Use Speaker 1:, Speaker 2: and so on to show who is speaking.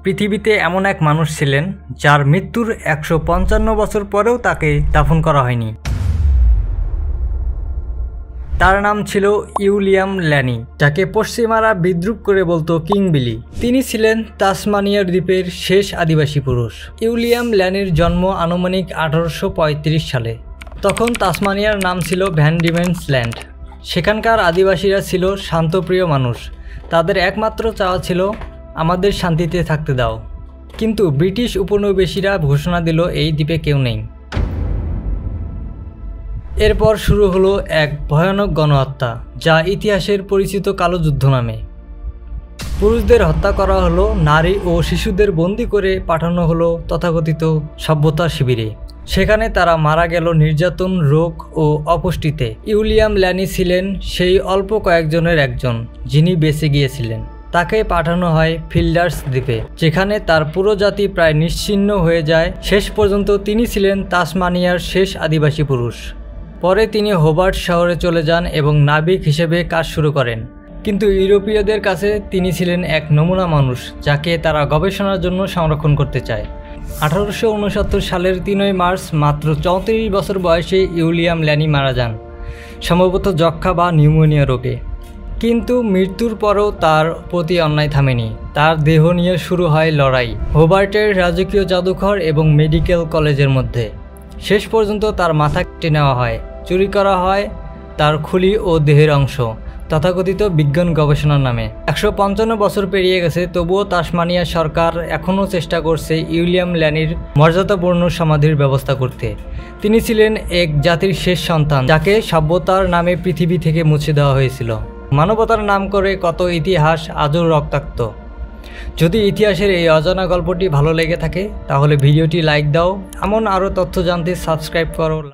Speaker 1: পৃথিবীতে এমন এক মানুষ ছিলেন যার মৃত্যুর ১৫৫ বছর পরেও তাকে দাফন করা হয়নি। তার নাম ছিল উইলিয়াম ল্যানি, যাকে পশ্চিমারা বিদ্রূপ করে বলতো কিং বিলি। তিনি ছিলেন তাসমানিয়ার দ্বীপের শেষ আদিবাসী পুরুষ। উইলিয়াম ল্যানির জন্ম আনুমানিক ১৮৩৫ সালে। তখন তাসমানিয়ার নাম ছিল ভ্যান ডিমেন্স ল্যান্ড। সেখানকার আদিবাসীরা ছিল শান্তপ্রিয় মানুষ। তাদের একমাত্র চাওয়া ছিল আমাদের শান্তিতে থাকতে দাও। কিন্তু ব্রিটিশ উপনিবেশিরা ঘোষণা দিল এই দ্বীপে কেউ নেই। এরপর শুরু হলো এক ভয়ানক গণহত্যা, যা ইতিহাসের পরিচিত কালো যুদ্ধ নামে। পুরুষদের হত্যা করা হলো, নারী ও শিশুদের বন্দি করে পাঠানো হলো তথাকথিত সভ্যতা শিবিরে। সেখানে তারা মারা গেল নির্যাতন, রোগ ও অপুষ্টিতে। উইলিয়াম ল্যানি ছিলেন সেই অল্প কয়েকজনের একজন যিনি বেঁচে গিয়েছিলেন। তাকে পাঠানো হয় ফিল্ডার্স দ্বীপে, যেখানে তার পুরো জাতি প্রায় নিশ্চিহ্ন হয়ে যায়। শেষ পর্যন্ত তিনি ছিলেন তাসমানিয়ার শেষ আদিবাসী পুরুষ। পরে তিনি হোবার্ট শহরে চলে যান এবং নাবিক হিসেবে কাজ শুরু করেন। কিন্তু ইউরোপীয়দের কাছে তিনি ছিলেন এক নমুনা মানুষ, যাকে তারা গবেষণার জন্য সংরক্ষণ করতে চায়। ১৮৬৯ সালের ৩ মার্চ মাত্র ৩৪ বছর বয়সে উইলিয়াম ল্যানি মারা যান, সম্ভবত যক্ষা বা নিউমোনিয়া রোগে। কিন্তু মৃত্যুর পরও তার প্রতি অন্যায় থামেনি। তার দেহ নিয়ে শুরু হয় লড়াই হোবার্টের রাজকীয় জাদুঘর এবং মেডিকেল কলেজের মধ্যে। শেষ পর্যন্ত তার মাথা কেটে নেওয়া হয়, চুরি করা হয় তার খুলি ও দেহের অংশ, তথাকথিত বিজ্ঞান গবেষণার নামে। ১৫৫ বছর পেরিয়ে গেছে, তবুও তাসমানিয়া সরকার এখনও চেষ্টা করছে উইলিয়াম ল্যানির মর্যাদাপূর্ণ সমাধির ব্যবস্থা করতে। তিনি ছিলেন এক জাতির শেষ সন্তান, যাকে সভ্যতার নামে পৃথিবী থেকে মুছে দেওয়া হয়েছিল। মানবতার নাম করে কত ইতিহাস আজও রক্তাক্ত। যদি ইতিহাসের এই অজানা গল্পটি ভালো লেগে থাকে তাহলে ভিডিওটি লাইক দাও। এমন আরও তথ্য জানতে সাবস্ক্রাইব করো।